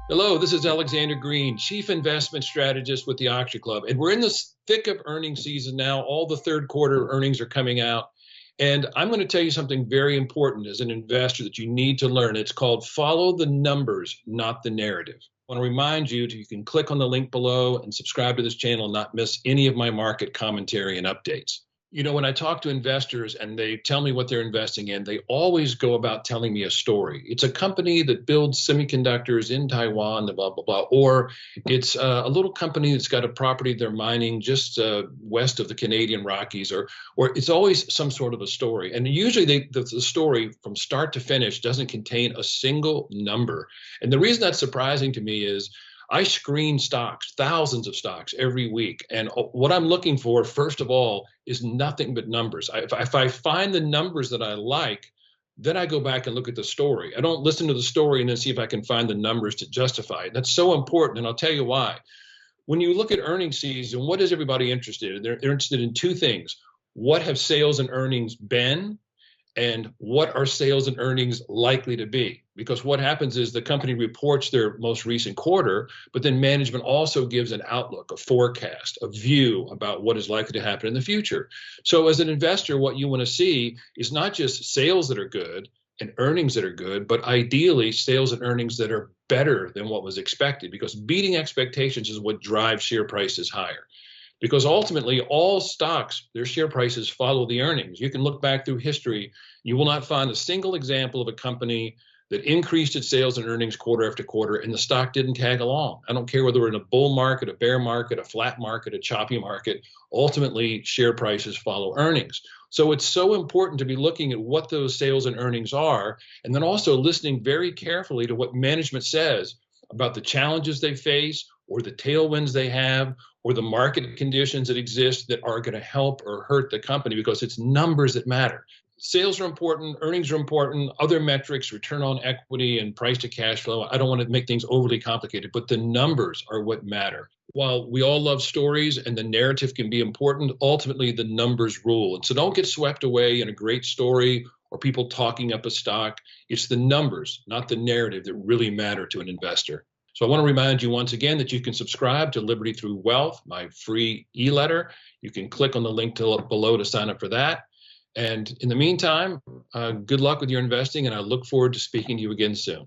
Hello, this is Alexander Green, Chief Investment Strategist with the Auction Club. And we're in the thick of earnings season now. All the third quarter earnings are coming out. And I'm going to tell you something very important as an investor that you need to learn. It's called follow the numbers, not the narrative. I want to remind you that you can click on the link below and subscribe to this channel and not miss any of my market commentary and updates. When I talk to investors and they tell me what they're investing in, they always go about telling me a story. It's a company that builds semiconductors in Taiwan, blah, blah, blah. Or it's a little company that's got a property they're mining just west of the Canadian Rockies, or it's always some sort of a story. And usually the story from start to finish doesn't contain a single number. And the reason that's surprising to me is I screen stocks, thousands of stocks every week. And what I'm looking for, first of all, is nothing but numbers. If I find the numbers that I like, then I go back and look at the story. I don't listen to the story and then see if I can find the numbers to justify it. That's so important, and I'll tell you why. When you look at earnings season, what is everybody interested in? They're interested in two things. What have sales and earnings been? And what are sales and earnings likely to be? Because what happens is the company reports their most recent quarter, but then management also gives an outlook, a forecast, a view about what is likely to happen in the future. So as an investor, what you want to see is not just sales that are good and earnings that are good, but ideally sales and earnings that are better than what was expected, because beating expectations is what drives share prices higher. Because ultimately, all stocks, their share prices follow the earnings. You can look back through history. You will not find a single example of a company that increased its sales and earnings quarter after quarter, and the stock didn't tag along. I don't care whether we're in a bull market, a bear market, a flat market, a choppy market. Ultimately, share prices follow earnings. So it's so important to be looking at what those sales and earnings are, and then also listening very carefully to what management says about the challenges they face, or the tailwinds they have, or the market conditions that exist that are going to help or hurt the company, because it's numbers that matter. Sales are important, earnings are important, other metrics, return on equity and price to cash flow. I don't want to make things overly complicated, but the numbers are what matter. While we all love stories and the narrative can be important, ultimately the numbers rule. And so don't get swept away in a great story or people talking up a stock. It's the numbers, not the narrative, that really matter to an investor. So I want to remind you once again that you can subscribe to Liberty Through Wealth, my free e-letter. You can click on the link below to sign up for that. And in the meantime, good luck with your investing, and I look forward to speaking to you again soon.